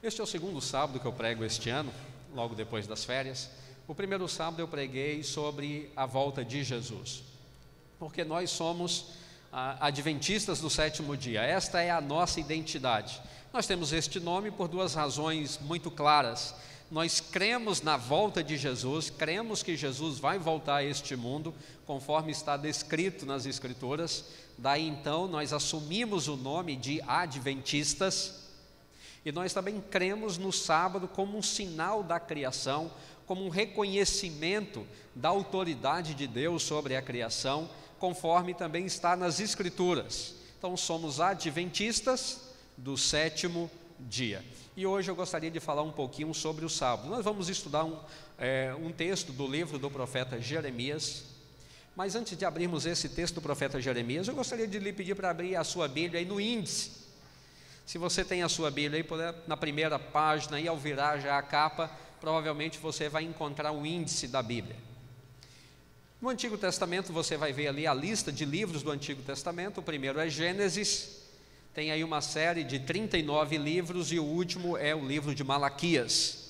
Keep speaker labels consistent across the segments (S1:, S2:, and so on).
S1: Este é o segundo sábado que eu prego este ano, logo depois das férias. O primeiro sábado eu preguei sobre a volta de Jesus, porque nós somos adventistas do sétimo dia. Esta é a nossa identidade. Nós temos este nome por duas razões muito claras. Nós cremos na volta de Jesus, cremos que Jesus vai voltar a este mundo, conforme está descrito nas Escrituras. Daí então nós assumimos o nome de adventistas. E nós também cremos no sábado como um sinal da criação, como um reconhecimento da autoridade de Deus sobre a criação, conforme também está nas Escrituras. Então somos adventistas do sétimo dia. E hoje eu gostaria de falar um pouquinho sobre o sábado. Nós vamos estudar um texto do livro do profeta Jeremias. Mas antes de abrirmos esse texto do profeta Jeremias, eu gostaria de lhe pedir para abrir a sua Bíblia aí no índice. Se você tem a sua Bíblia aí na primeira página, e ao virar já a capa, provavelmente você vai encontrar o índice da Bíblia. No Antigo Testamento você vai ver ali a lista de livros do Antigo Testamento. O primeiro é Gênesis, tem aí uma série de 39 livros, e o último é o livro de Malaquias.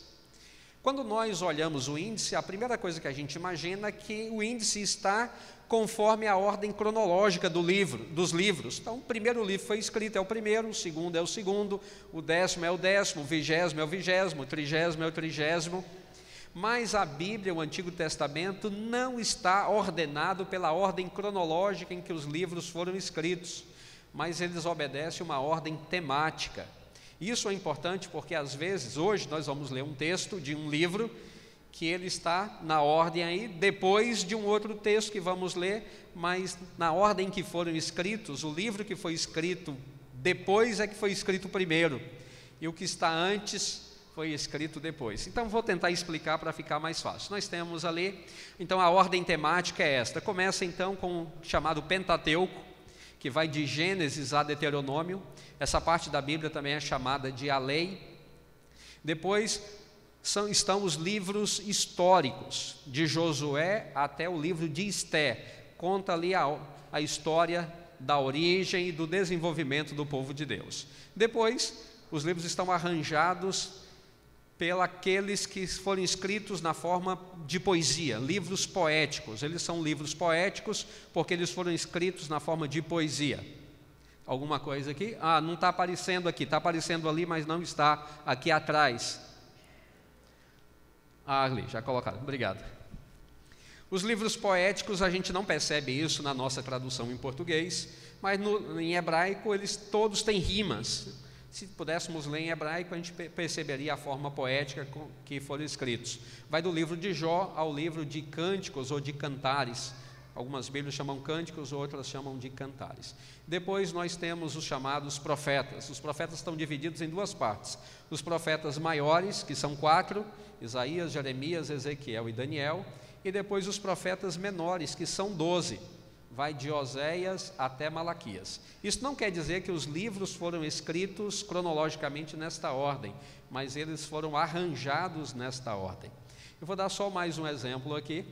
S1: Quando nós olhamos o índice, a primeira coisa que a gente imagina é que o índice está conforme a ordem cronológica dos livros. Então, o primeiro livro foi escrito, é o primeiro, o segundo é o segundo, o 10º é o 10º, o 20º é o 20º, o 30º é o 30º. Mas a Bíblia, o Antigo Testamento, não está ordenado pela ordem cronológica em que os livros foram escritos, mas eles obedecem uma ordem temática. Isso é importante porque às vezes, hoje nós vamos ler um texto de um livro que ele está na ordem aí, depois de um outro texto que vamos ler, mas na ordem que foram escritos, o livro que foi escrito depois é que foi escrito primeiro, e o que está antes foi escrito depois. Então vou tentar explicar para ficar mais fácil. Nós temos ali, então a ordem temática é esta. Começa então com o chamado Pentateuco, que vai de Gênesis a Deuteronômio. Essa parte da Bíblia também é chamada de a Lei. Depois estão os livros históricos, de Josué até o livro de Esté. Conta ali a história da origem e do desenvolvimento do povo de Deus. Depois, os livros estão arranjados pelos que foram escritos na forma de poesia, livros poéticos. Eles são livros poéticos porque eles foram escritos na forma de poesia. Alguma coisa aqui? Não está aparecendo aqui, está aparecendo ali, mas não está aqui atrás. Ali, já colocaram, obrigado. Os livros poéticos, a gente não percebe isso na nossa tradução em português, mas em hebraico eles todos têm rimas. Se pudéssemos ler em hebraico, a gente perceberia a forma poética com que foram escritos. Vai do livro de Jó ao livro de Cânticos ou de Cantares. Algumas Bíblias chamam cânticos, outras chamam de cantares. Depois nós temos os chamados profetas. Os profetas estão divididos em duas partes. Os profetas maiores, que são 4, Isaías, Jeremias, Ezequiel e Daniel. E depois os profetas menores, que são 12. Vai de Oséias até Malaquias. Isso não quer dizer que os livros foram escritos cronologicamente nesta ordem, mas eles foram arranjados nesta ordem. Eu vou dar só mais um exemplo aqui.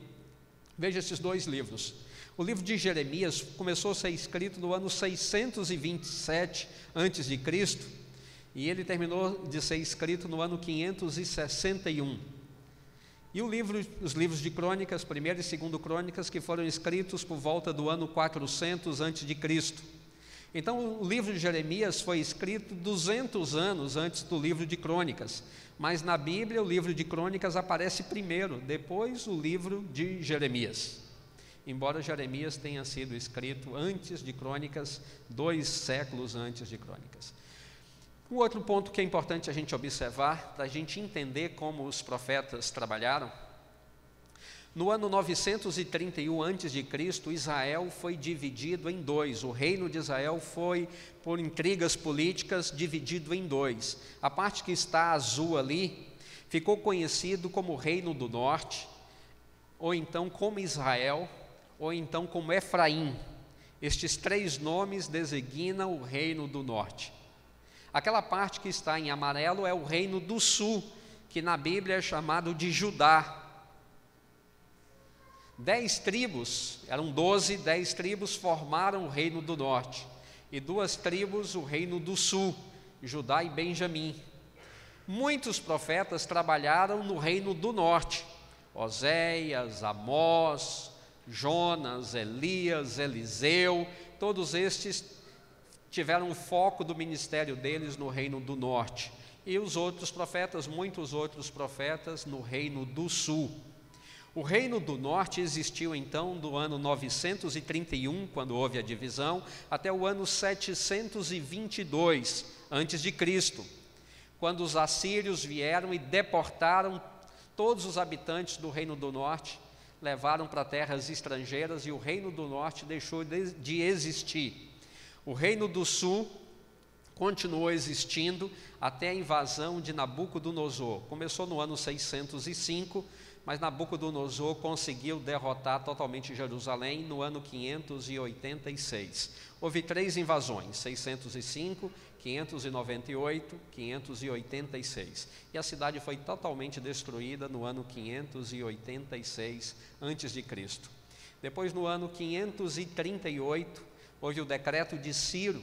S1: Veja esses dois livros. O livro de Jeremias começou a ser escrito no ano 627 a.C., e ele terminou de ser escrito no ano 561. E os livros de Crônicas, 1ª e 2ª Crônicas, que foram escritos por volta do ano 400 a.C. Então, o livro de Jeremias foi escrito 200 anos antes do livro de Crônicas, mas na Bíblia o livro de Crônicas aparece primeiro, depois o livro de Jeremias. Embora Jeremias tenha sido escrito antes de Crônicas, 2 séculos antes de Crônicas. Um outro ponto que é importante a gente observar, para a gente entender como os profetas trabalharam: no ano 931 a.C., Israel foi dividido em dois. O reino de Israel foi, por intrigas políticas, dividido em dois. A parte que está azul ali ficou conhecido como Reino do Norte, ou então como Israel, ou então como Efraim. Estes 3 nomes designam o Reino do Norte. Aquela parte que está em amarelo é o Reino do Sul, que na Bíblia é chamado de Judá. 10 tribos, eram 12, 10 tribos formaram o Reino do Norte, e 2 tribos o Reino do Sul, Judá e Benjamim. Muitos profetas trabalharam no reino do norte: Oséias, Amós, Jonas, Elias, Eliseu. Todos estes tiveram o foco do ministério deles no reino do norte. E os outros profetas, muitos outros profetas, no reino do sul. O reino do norte existiu então do ano 931, quando houve a divisão, até o ano 722 antes de Cristo, quando os assírios vieram e deportaram todos os habitantes do reino do norte, levaram para terras estrangeiras, e o reino do norte deixou de existir. O reino do sul continuou existindo até a invasão de Nabucodonosor. Começou no ano 605, mas Nabucodonosor conseguiu derrotar totalmente Jerusalém no ano 586. Houve 3 invasões: 605, 598, 586. E a cidade foi totalmente destruída no ano 586 a.C. Depois, no ano 538, houve o decreto de Ciro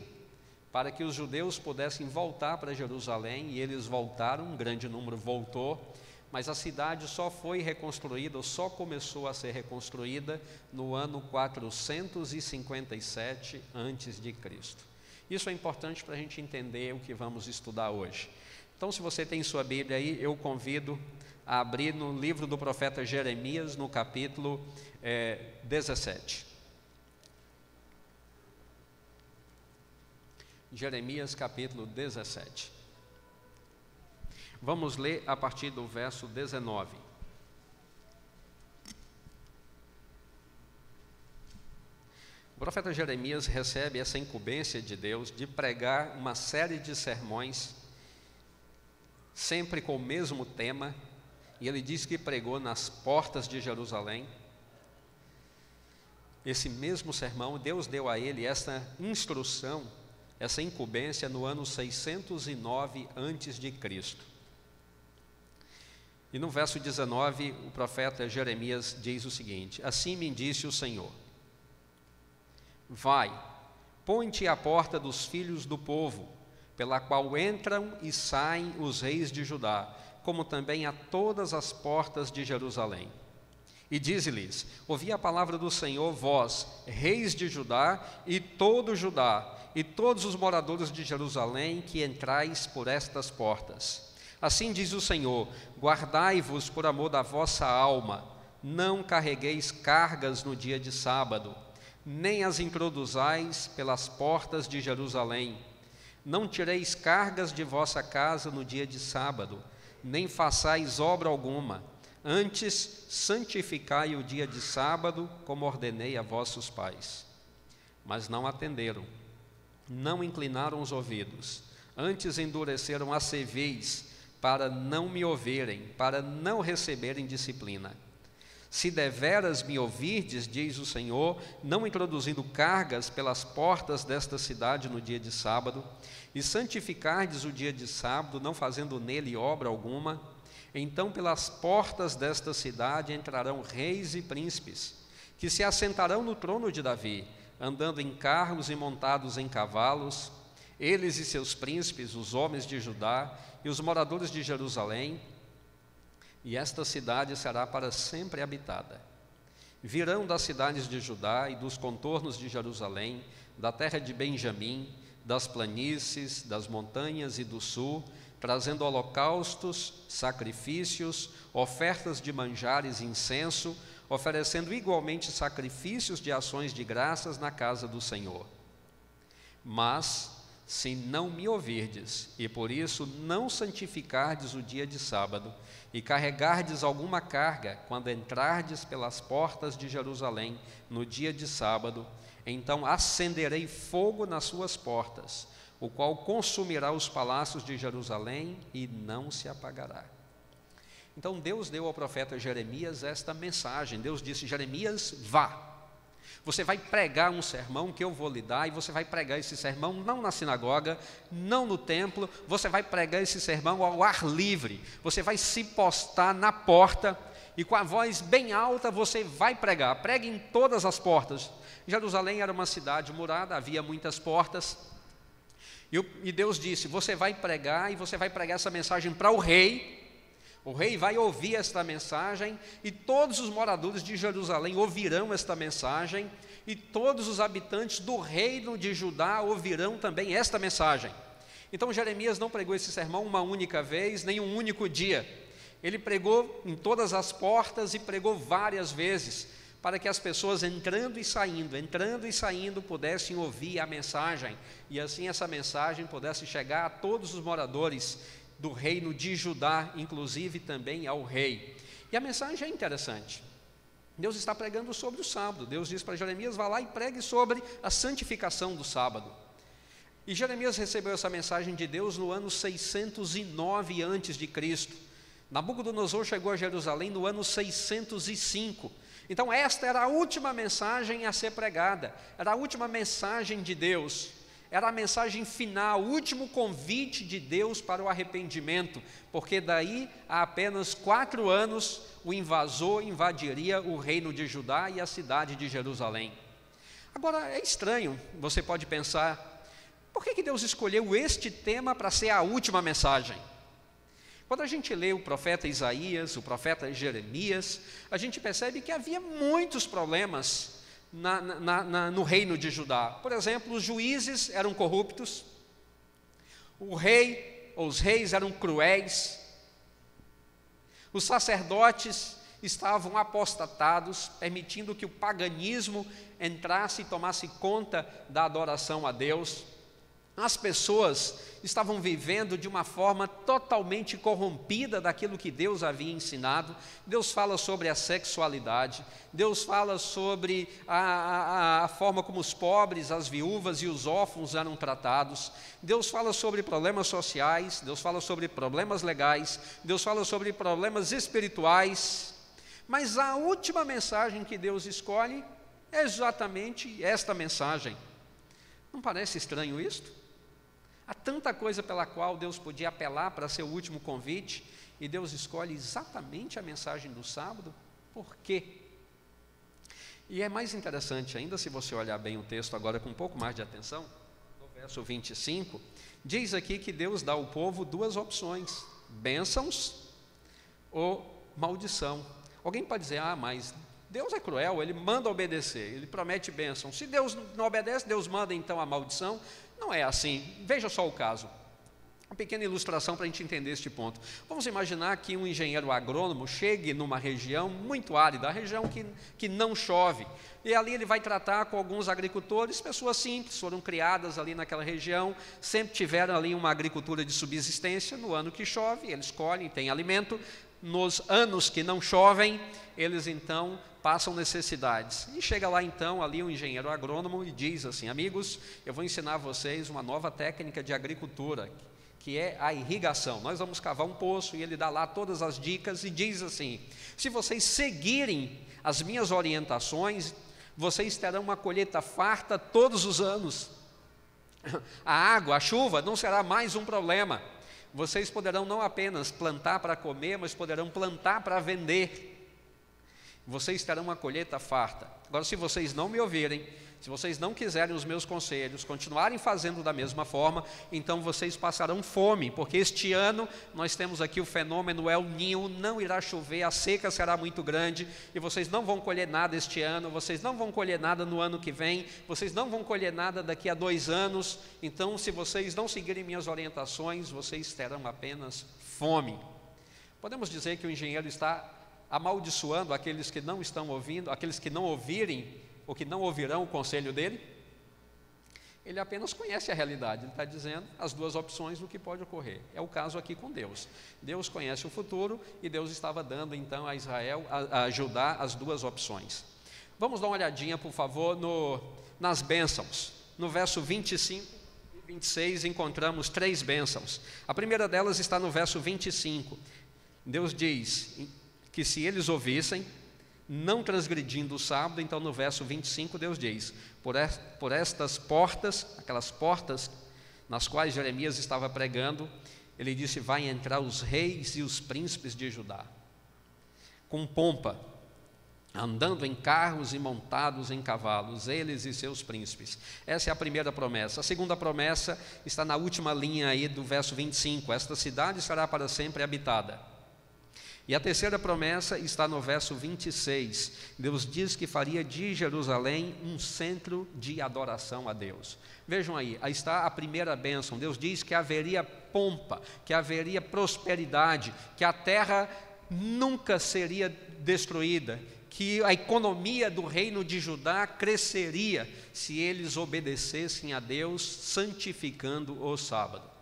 S1: para que os judeus pudessem voltar para Jerusalém, e eles voltaram, um grande número voltou, mas a cidade só foi reconstruída, ou só começou a ser reconstruída no ano 457 a.C. Isso é importante para a gente entender o que vamos estudar hoje. Então, se você tem sua Bíblia aí, eu convido a abrir no livro do profeta Jeremias, no capítulo 17. Jeremias, capítulo 17. Vamos ler a partir do verso 19. O profeta Jeremias recebe essa incumbência de Deus de pregar uma série de sermões, sempre com o mesmo tema, e ele diz que pregou nas portas de Jerusalém. Esse mesmo sermão, Deus deu a ele essa instrução, essa incumbência no ano 609 a.C. E no verso 19, o profeta Jeremias diz o seguinte: assim me disse o Senhor: vai, põe-te à porta dos filhos do povo, pela qual entram e saem os reis de Judá, como também a todas as portas de Jerusalém. E dize-lhes: ouvi a palavra do Senhor, vós, reis de Judá, e todo Judá, e todos os moradores de Jerusalém, que entrais por estas portas. Assim diz o Senhor: guardai-vos por amor da vossa alma, não carregueis cargas no dia de sábado, nem as introduzais pelas portas de Jerusalém. Não tireis cargas de vossa casa no dia de sábado, nem façais obra alguma. Antes, santificai o dia de sábado, como ordenei a vossos pais. Mas não atenderam, não inclinaram os ouvidos, antes endureceram a cerviz, para não me ouvirem, para não receberem disciplina. Se deveras me ouvirdes, diz o Senhor, não introduzindo cargas pelas portas desta cidade no dia de sábado, e santificardes o dia de sábado, não fazendo nele obra alguma, então pelas portas desta cidade entrarão reis e príncipes, que se assentarão no trono de Davi, andando em carros e montados em cavalos, eles e seus príncipes, os homens de Judá e os moradores de Jerusalém, e esta cidade será para sempre habitada. Virão das cidades de Judá e dos contornos de Jerusalém, da terra de Benjamim, das planícies, das montanhas e do sul, trazendo holocaustos, sacrifícios, ofertas de manjares e incenso, oferecendo igualmente sacrifícios de ações de graças na casa do Senhor. Mas, se não me ouvirdes, e por isso não santificardes o dia de sábado, e carregardes alguma carga, quando entrardes pelas portas de Jerusalém no dia de sábado, então acenderei fogo nas suas portas, o qual consumirá os palácios de Jerusalém e não se apagará. Então Deus deu ao profeta Jeremias esta mensagem. Deus disse: Jeremias, vá. Você vai pregar um sermão que eu vou lhe dar, e você vai pregar esse sermão não na sinagoga, não no templo, você vai pregar esse sermão ao ar livre. Você vai se postar na porta e com a voz bem alta você vai pregar. Pregue em todas as portas. Jerusalém era uma cidade murada, havia muitas portas, E Deus disse: você vai pregar, e você vai pregar essa mensagem para o rei. O rei vai ouvir esta mensagem, e todos os moradores de Jerusalém ouvirão esta mensagem, e todos os habitantes do reino de Judá ouvirão também esta mensagem. Então Jeremias não pregou esse sermão uma única vez, nem um único dia. Ele pregou em todas as portas e pregou várias vezes, para que as pessoas entrando e saindo, pudessem ouvir a mensagem, e assim essa mensagem pudesse chegar a todos os moradores do reino de Judá, inclusive também ao rei. E a mensagem é interessante. Deus está pregando sobre o sábado. Deus diz para Jeremias: vá lá e pregue sobre a santificação do sábado. E Jeremias recebeu essa mensagem de Deus no ano 609 a.C. Nabucodonosor chegou a Jerusalém no ano 605. Então esta era a última mensagem a ser pregada, era a última mensagem de Deus, era a mensagem final, o último convite de Deus para o arrependimento, porque daí a apenas 4 anos o invasor invadiria o reino de Judá e a cidade de Jerusalém. Agora é estranho, você pode pensar, por que Deus escolheu este tema para ser a última mensagem? Quando a gente lê o profeta Isaías, o profeta Jeremias, a gente percebe que havia muitos problemas no reino de Judá. Por exemplo, os juízes eram corruptos, os reis eram cruéis, os sacerdotes estavam apostatados, permitindo que o paganismo entrasse e tomasse conta da adoração a Deus. As pessoas estavam vivendo de uma forma totalmente corrompida daquilo que Deus havia ensinado. Deus fala sobre a sexualidade, Deus fala sobre a forma como os pobres, as viúvas e os órfãos eram tratados. Deus fala sobre problemas sociais, Deus fala sobre problemas legais, Deus fala sobre problemas espirituais. Mas a última mensagem que Deus escolhe é exatamente esta mensagem. Não parece estranho isto? Há tanta coisa pela qual Deus podia apelar para seu último convite, e Deus escolhe exatamente a mensagem do sábado. Por quê? E é mais interessante ainda, se você olhar bem o texto agora com um pouco mais de atenção, no verso 25, diz aqui que Deus dá ao povo 2 opções: bênçãos ou maldição. Alguém pode dizer: mas Deus é cruel, Ele manda obedecer, Ele promete bênção. Se Deus não obedece, Deus manda então a maldição. Não é assim. Veja só o caso. Uma pequena ilustração para a gente entender este ponto. Vamos imaginar que um engenheiro agrônomo chegue numa região muito árida, a região que não chove, e ali ele vai tratar com alguns agricultores, pessoas simples, foram criadas ali naquela região, sempre tiveram ali uma agricultura de subsistência. No ano que chove, eles colhem, têm alimento. Nos anos que não chovem, eles então passam necessidades. E chega lá então ali um engenheiro agrônomo e diz assim: amigos, eu vou ensinar vocês uma nova técnica de agricultura, que é a irrigação. Nós vamos cavar um poço, e ele dá lá todas as dicas e diz assim: se vocês seguirem as minhas orientações, vocês terão uma colheita farta todos os anos. A água, a chuva não será mais um problema. Vocês poderão não apenas plantar para comer, mas poderão plantar para vender. Vocês terão uma colheita farta. Agora, se vocês não me ouvirem, se vocês não quiserem os meus conselhos, continuarem fazendo da mesma forma, então vocês passarão fome, porque este ano nós temos aqui o fenômeno El Niño, não irá chover, a seca será muito grande, e vocês não vão colher nada este ano, vocês não vão colher nada no ano que vem, vocês não vão colher nada daqui a 2 anos, então se vocês não seguirem minhas orientações, vocês terão apenas fome. Podemos dizer que o engenheiro está amaldiçoando aqueles que não estão ouvindo, aqueles que não ouvirem, ou que não ouvirão o conselho dele? Ele apenas conhece a realidade, ele está dizendo as 2 opções do que pode ocorrer. É o caso aqui com Deus. Deus conhece o futuro, e Deus estava dando então a Israel, a Judá, as 2 opções. Vamos dar uma olhadinha, por favor, nas bênçãos. No verso 25 e 26 encontramos 3 bênçãos. A primeira delas está no verso 25. Deus diz que se eles ouvissem, não transgredindo o sábado, então no verso 25 Deus diz: por estas portas, aquelas portas nas quais Jeremias estava pregando, ele disse: vai entrar os reis e os príncipes de Judá, com pompa, andando em carros e montados em cavalos, eles e seus príncipes. Essa é a primeira promessa. A segunda promessa está na última linha aí do verso 25. Esta cidade será para sempre habitada. E a terceira promessa está no verso 26. Deus diz que faria de Jerusalém um centro de adoração a Deus. Vejam aí está a primeira bênção. Deus diz que haveria pompa, que haveria prosperidade, que a terra nunca seria destruída, que a economia do reino de Judá cresceria se eles obedecessem a Deus, santificando o sábado.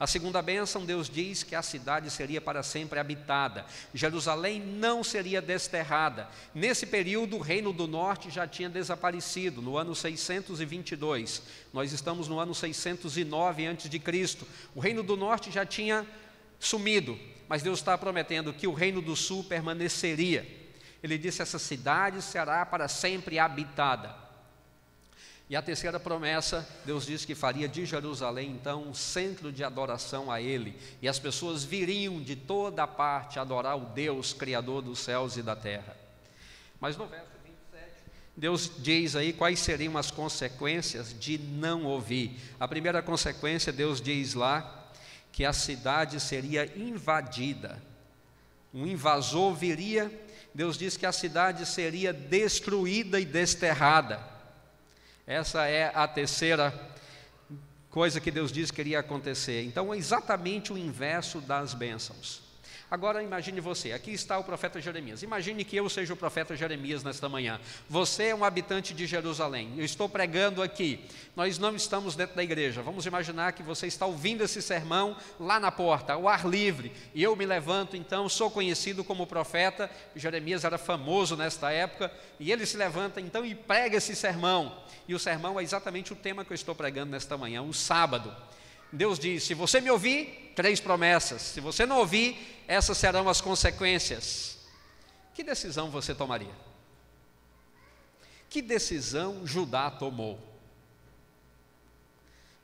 S1: A segunda bênção, Deus diz que a cidade seria para sempre habitada. Jerusalém não seria desterrada. Nesse período, o reino do norte já tinha desaparecido, no ano 622. Nós estamos no ano 609 a.C. O reino do norte já tinha sumido, mas Deus está prometendo que o reino do sul permaneceria. Ele disse: essa cidade será para sempre habitada. E a terceira promessa, Deus disse que faria de Jerusalém, então, um centro de adoração a Ele. E as pessoas viriam de toda a parte adorar o Deus, Criador dos céus e da terra. Mas no verso 27, Deus diz aí quais seriam as consequências de não ouvir. A primeira consequência, Deus diz lá, que a cidade seria invadida. Um invasor viria, Deus diz que a cidade seria destruída e desterrada. Essa é a terceira coisa que Deus disse que iria acontecer. Então, é exatamente o inverso das bênçãos. Agora, imagine você, aqui está o profeta Jeremias. Imagine que eu seja o profeta Jeremias nesta manhã. Você é um habitante de Jerusalém. Eu estou pregando aqui. Nós não estamos dentro da igreja. Vamos imaginar que você está ouvindo esse sermão lá na porta, ao ar livre. E eu me levanto, então, sou conhecido como profeta. Jeremias era famoso nesta época. E ele se levanta, então, e prega esse sermão. E o sermão é exatamente o tema que eu estou pregando nesta manhã, o sábado. Deus diz: se você me ouvir, 3 promessas. Se você não ouvir, essas serão as consequências. Que decisão você tomaria? Que decisão Judá tomou?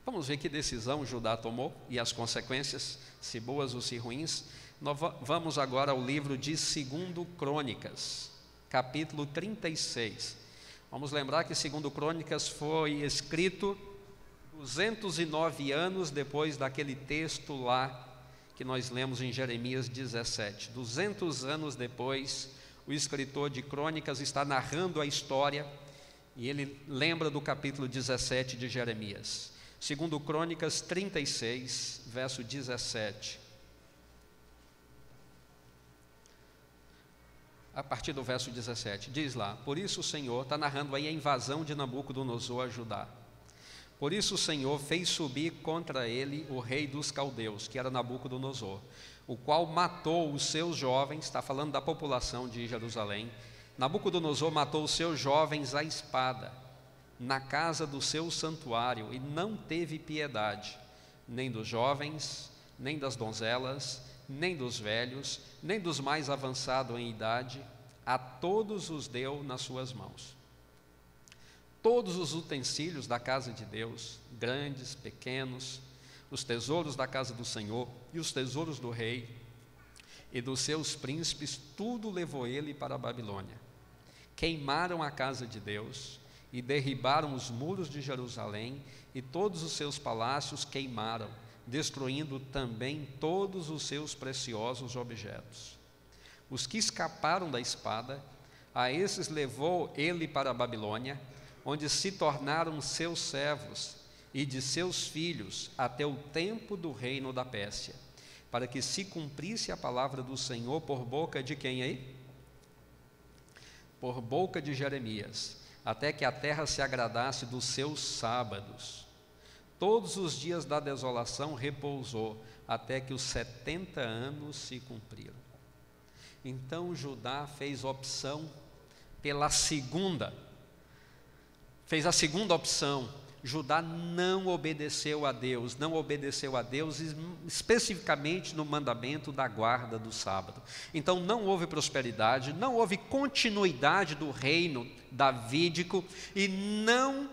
S1: Vamos ver que decisão Judá tomou e as consequências, se boas ou se ruins. Nós vamos agora ao livro de 2 Crônicas, capítulo 36. Vamos lembrar que 2 Crônicas foi escrito 209 anos depois daquele texto lá que nós lemos em Jeremias 17. 200 anos depois, o escritor de Crônicas está narrando a história e ele lembra do capítulo 17 de Jeremias. 2 Crônicas 36, verso 17. A partir do verso 17, diz lá: por isso o Senhor, está narrando aí a invasão de Nabucodonosor a Judá. Por isso o Senhor fez subir contra ele o rei dos caldeus, que era Nabucodonosor, o qual matou os seus jovens, está falando da população de Jerusalém. Nabucodonosor matou os seus jovens à espada, na casa do seu santuário, e não teve piedade, nem dos jovens, nem das donzelas, nem dos velhos, nem dos mais avançados em idade, a todos os deu nas suas mãos. Todos os utensílios da casa de Deus, grandes, pequenos, os tesouros da casa do Senhor e os tesouros do rei e dos seus príncipes, tudo levou ele para a Babilônia. Queimaram a casa de Deus e derribaram os muros de Jerusalém, e todos os seus palácios queimaram, destruindo também todos os seus preciosos objetos. Os que escaparam da espada, a esses levou ele para a Babilônia, onde se tornaram seus servos e de seus filhos até o tempo do reino da Pérsia, para que se cumprisse a palavra do Senhor por boca de quem aí? Por boca de Jeremias, até que a terra se agradasse dos seus sábados. Todos os dias da desolação repousou, até que os 70 anos se cumpriram. Então Judá fez opção pela fez a segunda opção. Judá não obedeceu a Deus, especificamente no mandamento da guarda do sábado. Então não houve prosperidade, não houve continuidade do reino davídico e não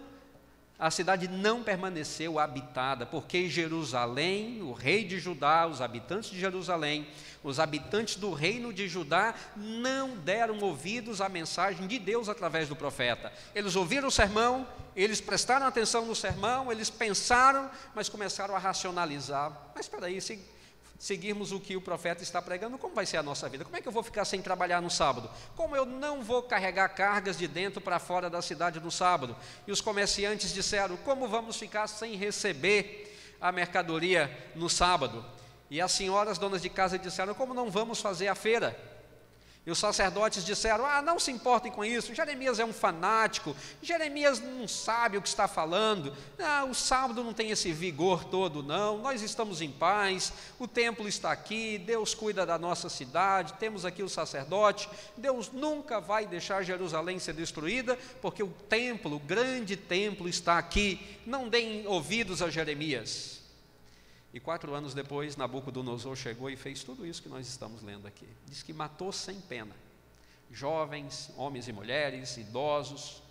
S1: a cidade não permaneceu habitada, porque Jerusalém, o rei de Judá, os habitantes de Jerusalém, os habitantes do reino de Judá não deram ouvidos à mensagem de Deus através do profeta. Eles ouviram o sermão, eles prestaram atenção no sermão, eles pensaram, mas começaram a racionalizar. Mas espera aí, se seguirmos o que o profeta está pregando, como vai ser a nossa vida? Como é que eu vou ficar sem trabalhar no sábado? Como eu não vou carregar cargas de dentro para fora da cidade no sábado? E os comerciantes disseram, como vamos ficar sem receber a mercadoria no sábado? E as senhoras donas de casa disseram, como não vamos fazer a feira? E os sacerdotes disseram, não se importem com isso, Jeremias é um fanático, Jeremias não sabe o que está falando, o sábado não tem esse vigor todo não, nós estamos em paz, o templo está aqui, Deus cuida da nossa cidade, temos aqui o sacerdote, Deus nunca vai deixar Jerusalém ser destruída, porque o templo, o grande templo está aqui, não deem ouvidos a Jeremias. E 4 anos depois, Nabucodonosor chegou e fez tudo isso que nós estamos lendo aqui. Diz que matou sem pena, jovens, homens e mulheres, idosos,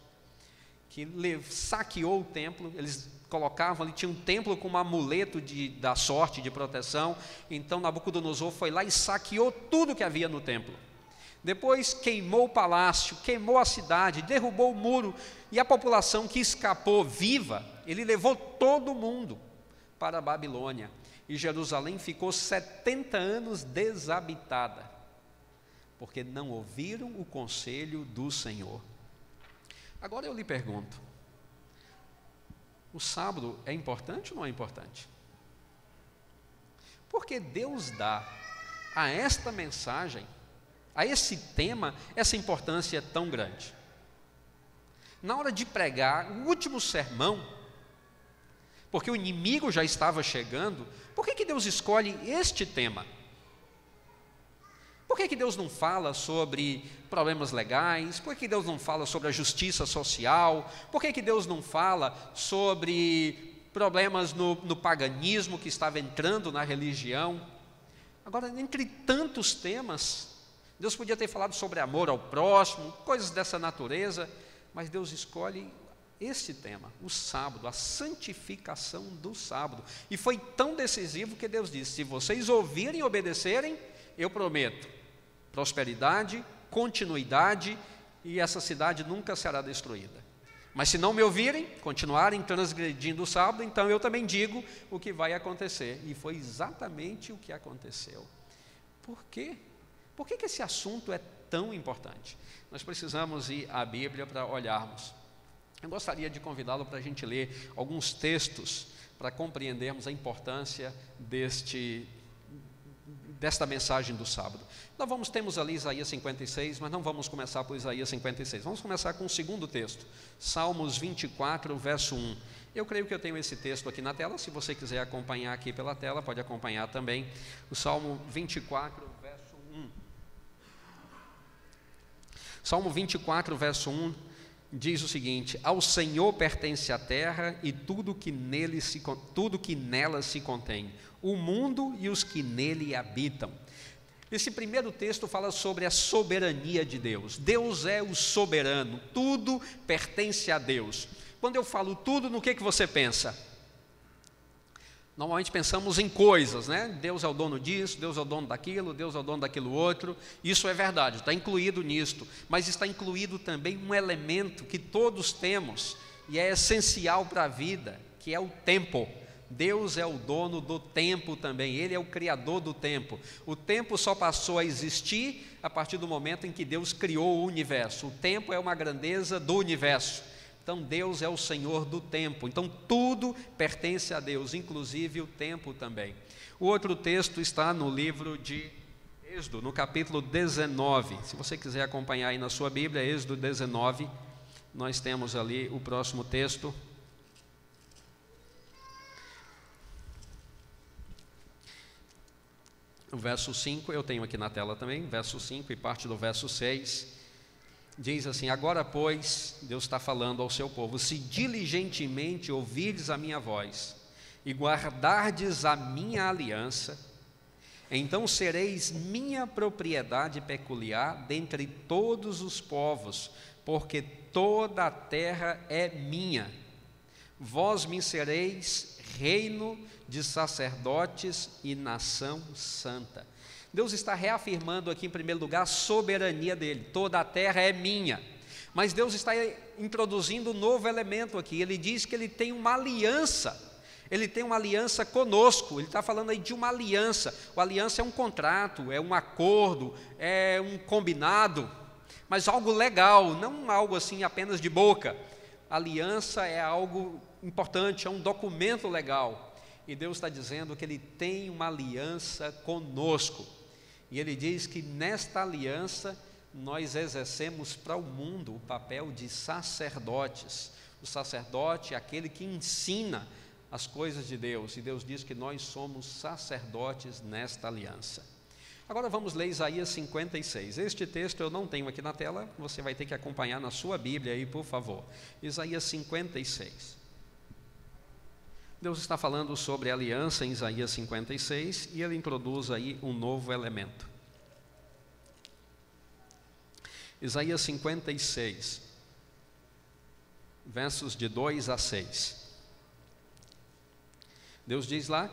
S1: que saqueou o templo. Eles colocavam ali, tinha um templo com um amuleto da sorte, de proteção. Então Nabucodonosor foi lá e saqueou tudo que havia no templo. Depois queimou o palácio, queimou a cidade, derrubou o muro, e a população que escapou viva, ele levou todo mundo para a Babilônia, e Jerusalém ficou 70 anos desabitada, porque não ouviram o conselho do Senhor. Agora eu lhe pergunto, o sábado é importante ou não é importante? Porque Deus dá a esta mensagem, a esse tema, essa importância tão grande? Na hora de pregar o último sermão, porque o inimigo já estava chegando, por que Deus escolhe este tema? Por que Deus não fala sobre problemas legais? Por que Deus não fala sobre a justiça social? Por que Deus não fala sobre problemas no paganismo que estava entrando na religião? Agora, entre tantos temas, Deus podia ter falado sobre amor ao próximo, coisas dessa natureza, mas Deus escolhe este tema, o sábado, a santificação do sábado. E foi tão decisivo que Deus disse, se vocês ouvirem e obedecerem, eu prometo prosperidade, continuidade, e essa cidade nunca será destruída. Mas se não me ouvirem, continuarem transgredindo o sábado, então eu também digo o que vai acontecer. E foi exatamente o que aconteceu. Por quê? Por que esse assunto é tão importante? Nós precisamos ir à Bíblia para olharmos. Eu gostaria de convidá-lo para a gente ler alguns textos para compreendermos a importância desta mensagem do sábado. Temos ali Isaías 56, mas não vamos começar por Isaías 56. Vamos começar com o segundo texto, Salmos 24, verso 1. Eu creio que eu tenho esse texto aqui na tela, se você quiser acompanhar aqui pela tela, pode acompanhar também. O Salmo 24, verso 1. Salmo 24, verso 1. Diz o seguinte, ao Senhor pertence a terra e tudo que nela se contém, o mundo e os que nele habitam. Esse primeiro texto fala sobre a soberania de Deus. Deus é o soberano, tudo pertence a Deus. Quando eu falo tudo, no que você pensa? Normalmente pensamos em coisas, né? Deus é o dono disso, Deus é o dono daquilo, Deus é o dono daquilo outro. Isso é verdade, está incluído nisto. Mas está incluído também um elemento que todos temos e é essencial para a vida, que é o tempo. Deus é o dono do tempo também, Ele é o criador do tempo. O tempo só passou a existir a partir do momento em que Deus criou o universo. O tempo é uma grandeza do universo. Então Deus é o Senhor do tempo, então tudo pertence a Deus, inclusive o tempo também. O outro texto está no livro de Êxodo, no capítulo 19, se você quiser acompanhar aí na sua Bíblia, Êxodo 19, nós temos ali o próximo texto. O verso 5, eu tenho aqui na tela também, verso 5 e parte do verso 6. Diz assim, agora pois, Deus está falando ao seu povo, se diligentemente ouvirdes a minha voz e guardardes a minha aliança, então sereis minha propriedade peculiar dentre todos os povos, porque toda a terra é minha. vós me sereis reino de sacerdotes e nação santa. Deus está reafirmando aqui, em primeiro lugar, a soberania dele. Toda a terra é minha. Mas Deus está introduzindo um novo elemento aqui. Ele diz que ele tem uma aliança. Ele tem uma aliança conosco. Ele está falando aí de uma aliança. A aliança é um contrato, é um acordo, é um combinado, mas algo legal, não algo assim apenas de boca. A aliança é algo importante, é um documento legal. E Deus está dizendo que Ele tem uma aliança conosco. E Ele diz que nesta aliança nós exercemos para o mundo o papel de sacerdotes. O sacerdote é aquele que ensina as coisas de Deus, e Deus diz que nós somos sacerdotes nesta aliança. Agora vamos ler Isaías 56. Este texto eu não tenho aqui na tela, você vai ter que acompanhar na sua Bíblia aí, por favor. Isaías 56. Deus está falando sobre a aliança em Isaías 56, e ele introduz aí um novo elemento. Isaías 56, versos de 2 a 6. Deus diz lá: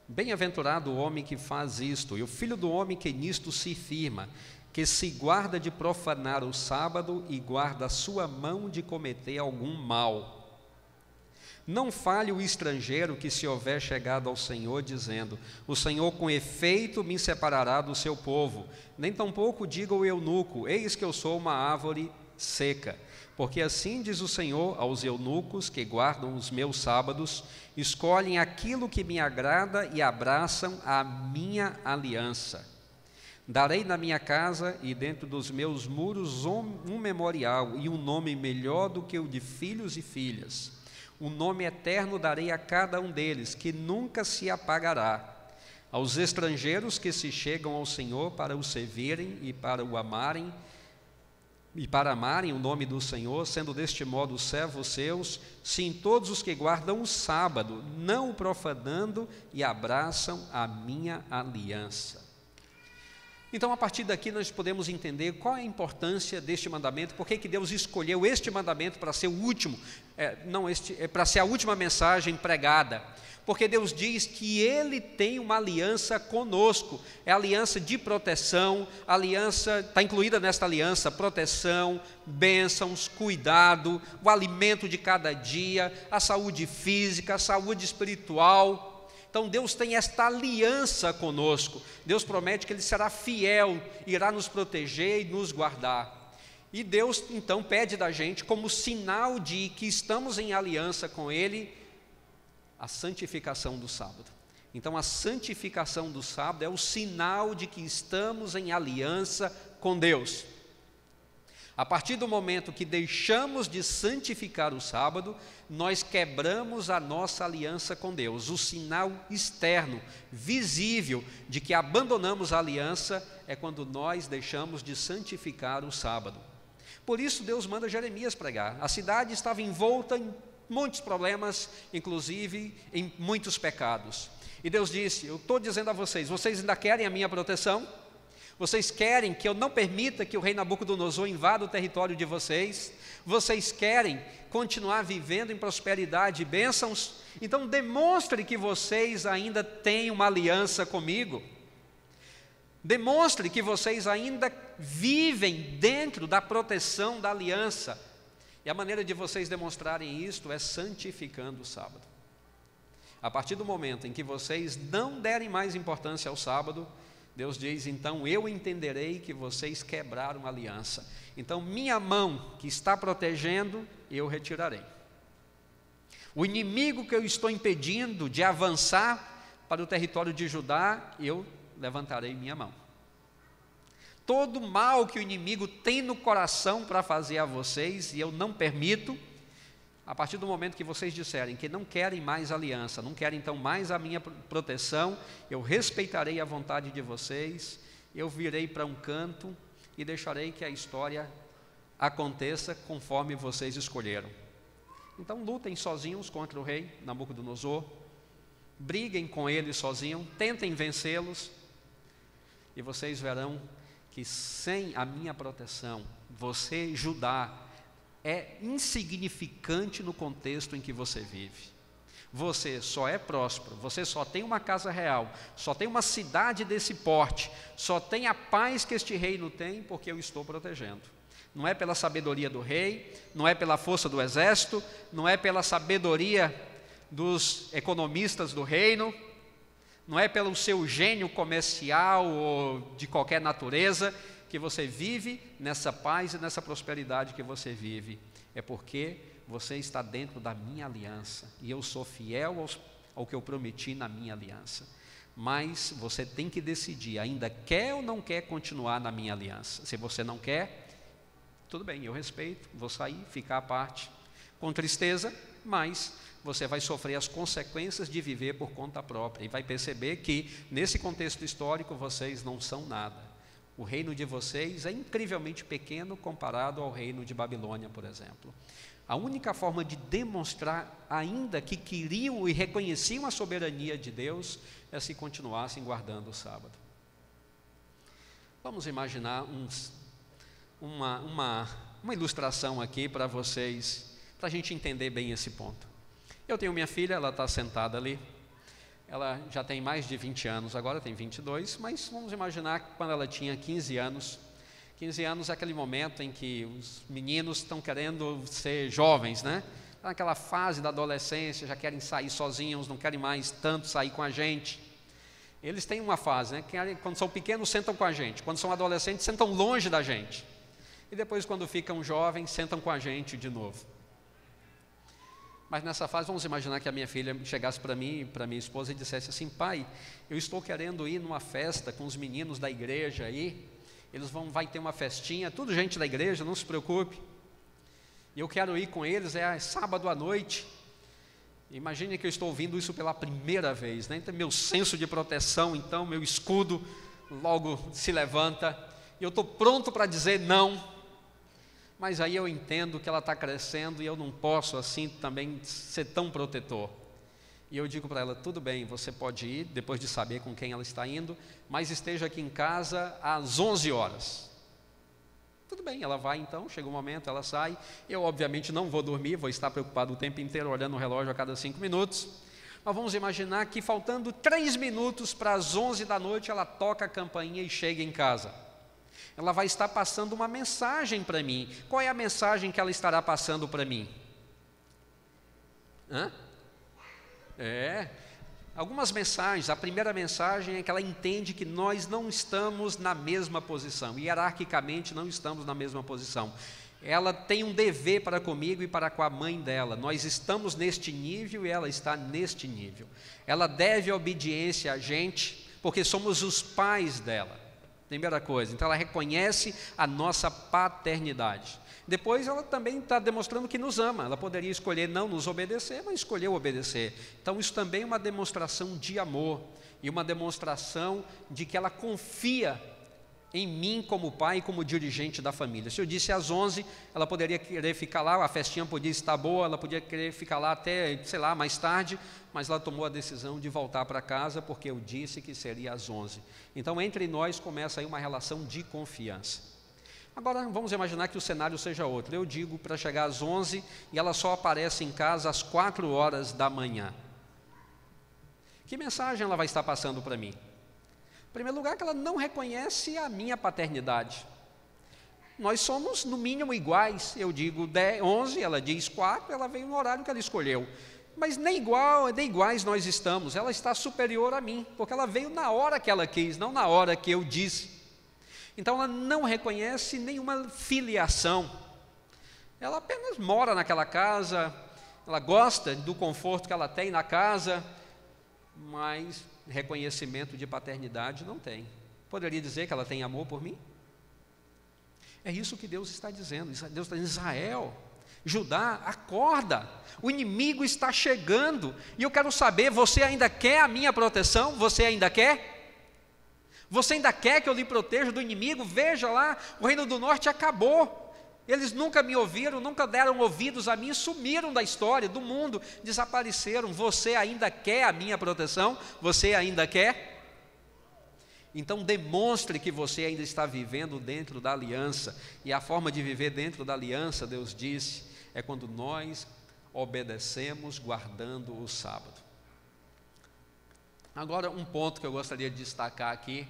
S1: bem-aventurado o homem que faz isto, e o filho do homem que nisto se firma, que se guarda de profanar o sábado e guarda a sua mão de cometer algum mal. Não fale o estrangeiro que se houver chegado ao Senhor, dizendo: o Senhor com efeito me separará do seu povo. Nem tampouco diga o eunuco: eis que eu sou uma árvore seca. Porque assim diz o Senhor aos eunucos que guardam os meus sábados, escolhem aquilo que me agrada e abraçam a minha aliança. Darei na minha casa e dentro dos meus muros um memorial e um nome melhor do que o de filhos e filhas. Um nome eterno darei a cada um deles, que nunca se apagará. Aos estrangeiros que se chegam ao Senhor para o servirem e para o amarem, e para amarem o nome do Senhor, sendo deste modo servos seus, sim, todos os que guardam o sábado, não o profanando, e abraçam a minha aliança. Então, a partir daqui, nós podemos entender qual é a importância deste mandamento, por que Deus escolheu este mandamento para ser o último, para ser a última mensagem pregada. Porque Deus diz que Ele tem uma aliança conosco, é a aliança de proteção, a aliança, está incluída nesta aliança, proteção, bênçãos, cuidado, o alimento de cada dia, a saúde física, a saúde espiritual. Então Deus tem esta aliança conosco, Deus promete que Ele será fiel, irá nos proteger e nos guardar. E Deus então pede da gente, como sinal de que estamos em aliança com Ele, a santificação do sábado. Então a santificação do sábado é o sinal de que estamos em aliança com Deus. A partir do momento que deixamos de santificar o sábado, nós quebramos a nossa aliança com Deus. O sinal externo, visível, de que abandonamos a aliança é quando nós deixamos de santificar o sábado. Por isso Deus manda Jeremias pregar. A cidade estava envolta em muitos problemas, inclusive em muitos pecados. E Deus disse: eu estou dizendo a vocês, vocês ainda querem a minha proteção? Vocês querem que eu não permita que o rei Nabucodonosor invada o território de vocês? Vocês querem continuar vivendo em prosperidade e bênçãos? Então demonstre que vocês ainda têm uma aliança comigo. Demonstre que vocês ainda vivem dentro da proteção da aliança. E a maneira de vocês demonstrarem isto é santificando o sábado. A partir do momento em que vocês não derem mais importância ao sábado, Deus diz: então eu entenderei que vocês quebraram a aliança. Então minha mão que está protegendo, eu retirarei. O inimigo que eu estou impedindo de avançar para o território de Judá, eu levantarei minha mão. Todo mal que o inimigo tem no coração para fazer a vocês, e eu não permito, a partir do momento que vocês disserem que não querem mais aliança, não querem então mais a minha proteção, eu respeitarei a vontade de vocês, eu virei para um canto e deixarei que a história aconteça conforme vocês escolheram. Então lutem sozinhos contra o rei Nabucodonosor, briguem com ele sozinhos, tentem vencê-los, e vocês verão que sem a minha proteção, você, Judá, é insignificante no contexto em que você vive. Você só é próspero, você só tem uma casa real, só tem uma cidade desse porte, só tem a paz que este reino tem, porque eu estou protegendo. Não é pela sabedoria do rei, não é pela força do exército, não é pela sabedoria dos economistas do reino, não é pelo seu gênio comercial ou de qualquer natureza que você vive nessa paz e nessa prosperidade que você vive. É porque você está dentro da minha aliança e eu sou fiel ao que eu prometi na minha aliança. Mas você tem que decidir, ainda quer ou não quer continuar na minha aliança. Se você não quer, tudo bem, eu respeito, vou sair, ficar à parte, com tristeza, mas você vai sofrer as consequências de viver por conta própria e vai perceber que nesse contexto histórico vocês não são nada. O reino de vocês é incrivelmente pequeno comparado ao reino de Babilônia, por exemplo. A única forma de demonstrar ainda que queriam e reconheciam a soberania de Deus é se continuassem guardando o sábado. Vamos imaginar uma ilustração aqui para vocês, para a gente entender bem esse ponto. Eu tenho minha filha, ela está sentada ali, ela já tem mais de 20 anos, agora tem 22, mas vamos imaginar que quando ela tinha 15 anos, 15 anos é aquele momento em que os meninos estão querendo ser jovens, né? Naquela fase da adolescência, já querem sair sozinhos, não querem mais tanto sair com a gente. Eles têm uma fase, né? Que quando são pequenos sentam com a gente, quando são adolescentes sentam longe da gente. E depois quando ficam jovens sentam com a gente de novo. Mas nessa fase, vamos imaginar que a minha filha chegasse para mim, para minha esposa e dissesse assim: pai, eu estou querendo ir numa festa com os meninos da igreja aí, vai ter uma festinha, tudo gente da igreja, não se preocupe, e eu quero ir com eles, é sábado à noite. Imagine que eu estou ouvindo isso pela primeira vez, né? Então meu senso de proteção, então meu escudo logo se levanta, e eu estou pronto para dizer não. Mas aí eu entendo que ela está crescendo e eu não posso assim também ser tão protetor. E eu digo para ela: tudo bem, você pode ir, depois de saber com quem ela está indo, mas esteja aqui em casa às 11 horas. Tudo bem, ela vai então, chega um momento, ela sai. Eu obviamente não vou dormir, vou estar preocupado o tempo inteiro, olhando o relógio a cada 5 minutos. Mas vamos imaginar que faltando 3 minutos para as 11 da noite, ela toca a campainha e chega em casa. Ela vai estar passando uma mensagem para mim. Qual é a mensagem que ela estará passando para mim? Algumas mensagens. A primeira mensagem é que ela entende que nós não estamos na mesma posição, hierarquicamente não estamos na mesma posição. Ela tem um dever para comigo e para com a mãe dela. Nós estamos neste nível e ela está neste nível. Ela deve obediência a gente, porque somos os pais dela. Primeira coisa, então ela reconhece a nossa paternidade. Depois ela também está demonstrando que nos ama. Ela poderia escolher não nos obedecer, mas escolheu obedecer. Então isso também é uma demonstração de amor e uma demonstração de que ela confia em mim como pai e como dirigente da família. Se eu disse às 11, ela poderia querer ficar lá, a festinha podia estar boa, ela podia querer ficar lá até, sei lá, mais tarde, mas ela tomou a decisão de voltar para casa porque eu disse que seria às 11. Então entre nós começa aí uma relação de confiança. Agora vamos imaginar que o cenário seja outro. Eu digo para chegar às 11 e ela só aparece em casa às 4 horas da manhã. Que mensagem ela vai estar passando para mim? Em primeiro lugar, que ela não reconhece a minha paternidade. Nós somos, no mínimo, iguais. Eu digo 11, ela diz 4, ela veio no horário que ela escolheu. Mas nem iguais nós estamos. Ela está superior a mim, porque ela veio na hora que ela quis, não na hora que eu disse. Então, ela não reconhece nenhuma filiação. Ela apenas mora naquela casa, ela gosta do conforto que ela tem na casa, mas reconhecimento de paternidade não tem. Poderia dizer que ela tem amor por mim? É isso que Deus está dizendo. Deus está dizendo: Israel, Judá, acorda, o inimigo está chegando, e eu quero saber, você ainda quer a minha proteção? Você ainda quer? Você ainda quer que eu lhe proteja do inimigo? Veja lá, o reino do norte acabou. Eles nunca me ouviram, nunca deram ouvidos a mim, sumiram da história, do mundo, desapareceram. Você ainda quer a minha proteção? Você ainda quer? Então demonstre que você ainda está vivendo dentro da aliança. E a forma de viver dentro da aliança, Deus disse, é quando nós obedecemos guardando o sábado. Agora, um ponto que eu gostaria de destacar aqui.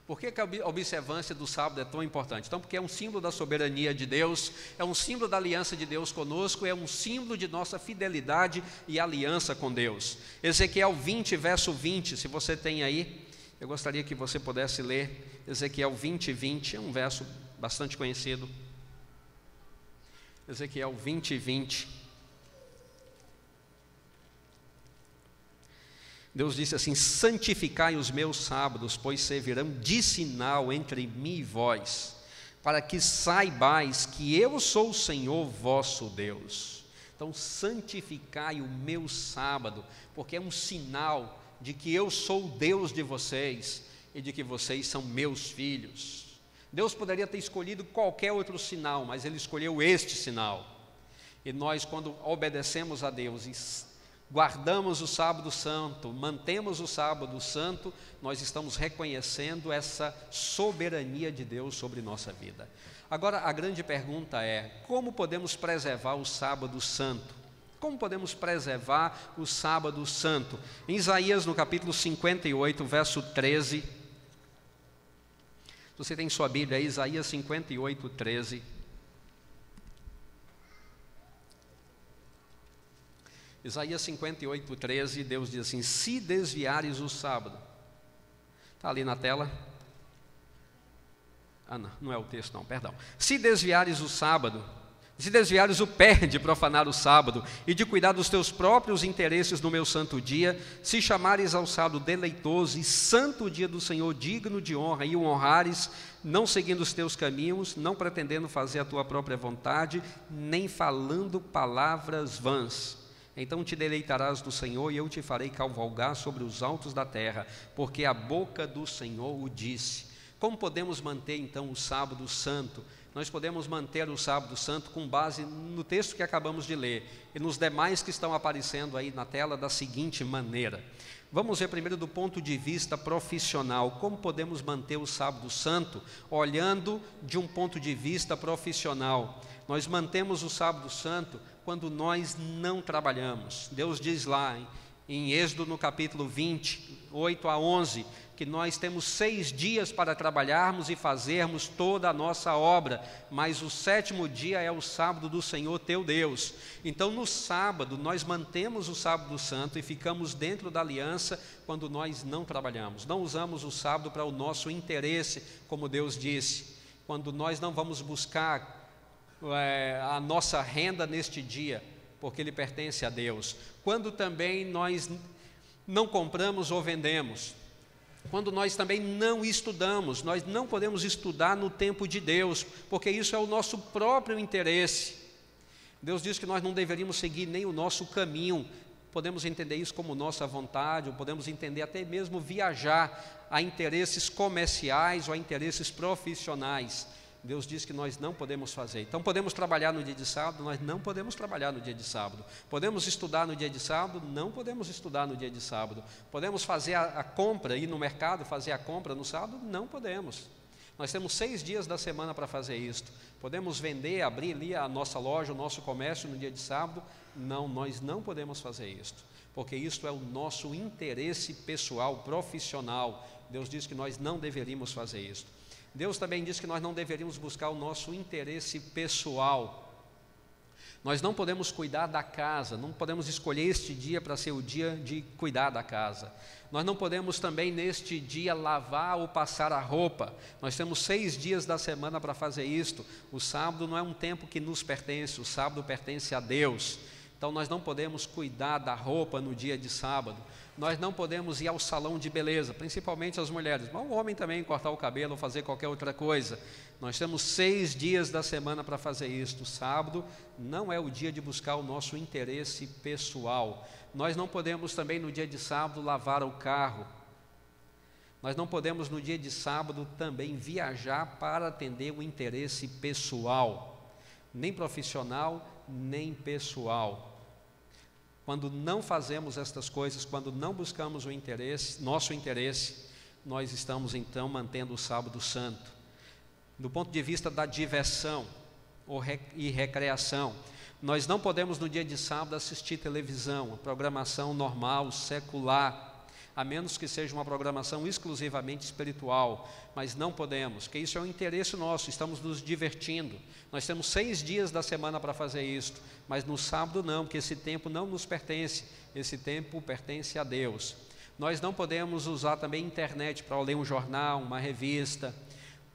S1: Por que a observância do sábado é tão importante? Então, porque é um símbolo da soberania de Deus, é um símbolo da aliança de Deus conosco, é um símbolo de nossa fidelidade e aliança com Deus. Ezequiel 20, verso 20, se você tem aí, eu gostaria que você pudesse ler Ezequiel 20, 20, é um verso bastante conhecido. Ezequiel 20, 20. Deus disse assim: santificai os meus sábados, pois servirão de sinal entre mim e vós, para que saibais que eu sou o Senhor vosso Deus. Então santificai o meu sábado, porque é um sinal de que eu sou o Deus de vocês e de que vocês são meus filhos. Deus poderia ter escolhido qualquer outro sinal, mas Ele escolheu este sinal. E nós, quando obedecemos a Deus e guardamos o sábado santo, mantemos o sábado santo, nós estamos reconhecendo essa soberania de Deus sobre nossa vida. Agora, a grande pergunta é: como podemos preservar o sábado santo? Como podemos preservar o sábado santo? Em Isaías, no capítulo 58, verso 13, se você tem sua Bíblia aí, Isaías 58, 13. Isaías 58, 13, Deus diz assim: se desviares o sábado, está ali na tela, não é o texto não, perdão. Se desviares o sábado, se desviares o pé de profanar o sábado e de cuidar dos teus próprios interesses no meu santo dia, se chamares ao sábado deleitoso e santo dia do Senhor, digno de honra, e o honrares, não seguindo os teus caminhos, não pretendendo fazer a tua própria vontade, nem falando palavras vãs, então te deleitarás do Senhor, e eu te farei cavalgar sobre os altos da terra, porque a boca do Senhor o disse. Como podemos manter então o sábado santo? Nós podemos manter o sábado santo com base no texto que acabamos de ler e nos demais que estão aparecendo aí na tela da seguinte maneira. Vamos ver primeiro do ponto de vista profissional. Como podemos manter o sábado santo olhando de um ponto de vista profissional? Nós mantemos o sábado santo quando nós não trabalhamos. Deus diz lá em Êxodo, no capítulo 20, 8 a 11, que nós temos 6 dias para trabalharmos e fazermos toda a nossa obra, mas o 7º dia é o sábado do Senhor teu Deus. Então no sábado nós mantemos o sábado santo e ficamos dentro da aliança quando nós não trabalhamos. Não usamos o sábado para o nosso interesse, como Deus disse. Quando nós não vamos buscar a nossa renda neste dia, porque ele pertence a Deus. Quando também nós não compramos ou vendemos, quando nós também não estudamos, nós não podemos estudar no tempo de Deus, porque isso é o nosso próprio interesse. Deus diz que nós não deveríamos seguir nem o nosso caminho. Podemos entender isso como nossa vontade, ou podemos entender até mesmo viajar a interesses comerciais ou a interesses profissionais. Deus diz que nós não podemos fazer. Então podemos trabalhar no dia de sábado? Nós não podemos trabalhar no dia de sábado. Podemos estudar no dia de sábado? Não podemos estudar no dia de sábado. Podemos fazer a compra, ir no mercado, fazer a compra no sábado? Não podemos. Nós temos 6 dias da semana para fazer isto. Podemos vender, abrir ali a nossa loja, o nosso comércio no dia de sábado? Não, nós não podemos fazer isto, porque isto é o nosso interesse pessoal, profissional. Deus diz que nós não deveríamos fazer isto. Deus também diz que nós não deveríamos buscar o nosso interesse pessoal. Nós não podemos cuidar da casa, não podemos escolher este dia para ser o dia de cuidar da casa. Nós não podemos também neste dia lavar ou passar a roupa. Nós temos 6 dias da semana para fazer isto. O sábado não é um tempo que nos pertence, o sábado pertence a Deus. Então nós não podemos cuidar da roupa no dia de sábado. Nós não podemos ir ao salão de beleza, principalmente as mulheres, mas o homem também, cortar o cabelo ou fazer qualquer outra coisa. Nós temos 6 dias da semana para fazer isto. O sábado não é o dia de buscar o nosso interesse pessoal. Nós não podemos também no dia de sábado lavar o carro. Nós não podemos no dia de sábado também viajar para atender o interesse pessoal, nem profissional, nem pessoal. Quando não fazemos estas coisas, quando não buscamos o interesse, nosso interesse, nós estamos então mantendo o sábado santo. Do ponto de vista da diversão e recreação, nós não podemos no dia de sábado assistir televisão, a programação normal, secular, a menos que seja uma programação exclusivamente espiritual, mas não podemos, porque isso é um interesse nosso, estamos nos divertindo. Nós temos 6 dias da semana para fazer isso, mas no sábado não, porque esse tempo não nos pertence, esse tempo pertence a Deus. Nós não podemos usar também a internet para ler um jornal, uma revista,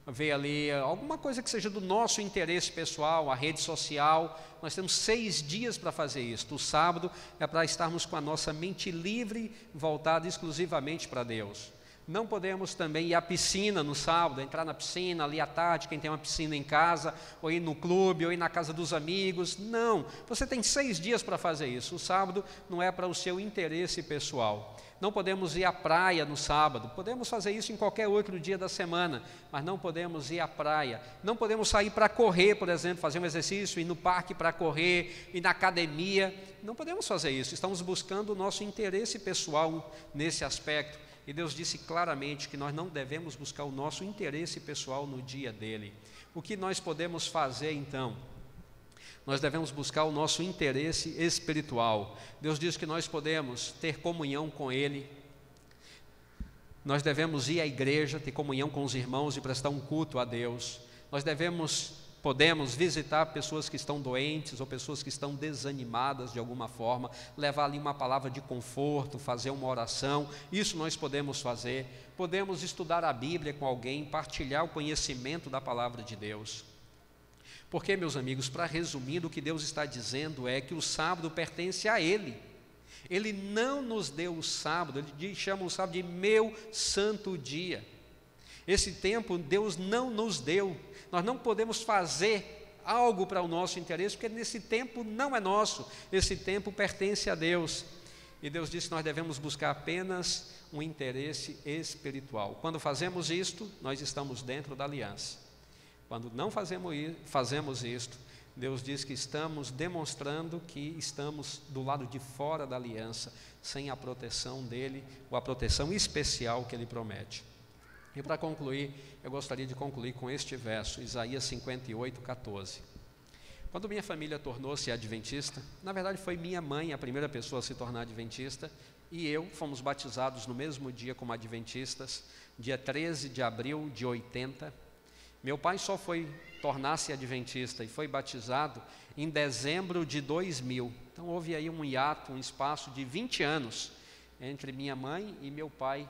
S1: ver ali alguma coisa que seja do nosso interesse pessoal, a rede social. Nós temos 6 dias para fazer isso. O sábado é para estarmos com a nossa mente livre, voltada exclusivamente para Deus. Não podemos também ir à piscina no sábado, entrar na piscina ali à tarde, quem tem uma piscina em casa, ou ir no clube, ou ir na casa dos amigos. Não, você tem 6 dias para fazer isso. O sábado não é para o seu interesse pessoal. Não podemos ir à praia no sábado, podemos fazer isso em qualquer outro dia da semana, mas não podemos ir à praia. Não podemos sair para correr, por exemplo, fazer um exercício, ir no parque para correr, ir na academia. Não podemos fazer isso, estamos buscando o nosso interesse pessoal nesse aspecto. E Deus disse claramente que nós não devemos buscar o nosso interesse pessoal no dia dele. O que nós podemos fazer então? Nós devemos buscar o nosso interesse espiritual. Deus diz que nós podemos ter comunhão com Ele. Nós devemos ir à igreja, ter comunhão com os irmãos e prestar um culto a Deus. Nós podemos visitar pessoas que estão doentes ou pessoas que estão desanimadas de alguma forma, levar ali uma palavra de conforto, fazer uma oração. Isso nós podemos fazer. Podemos estudar a Bíblia com alguém, partilhar o conhecimento da palavra de Deus. Porque, meus amigos, para resumir, o que Deus está dizendo é que o sábado pertence a Ele. Ele não nos deu o sábado, Ele chama o sábado de meu santo dia. Esse tempo Deus não nos deu. Nós não podemos fazer algo para o nosso interesse, porque nesse tempo não é nosso, esse tempo pertence a Deus. E Deus disse que nós devemos buscar apenas um interesse espiritual. Quando fazemos isto, nós estamos dentro da aliança. Quando não fazemos isto, Deus diz que estamos demonstrando que estamos do lado de fora da aliança, sem a proteção dele, ou a proteção especial que ele promete. E para concluir, eu gostaria de concluir com este verso, Isaías 58, 14. Quando minha família tornou-se adventista, na verdade foi minha mãe a primeira pessoa a se tornar adventista, e eu fomos batizados no mesmo dia como adventistas, dia 13 de abril de 80. Meu pai só foi tornar-se adventista e foi batizado em dezembro de 2000. Então houve aí um hiato, um espaço de 20 anos entre minha mãe e meu pai,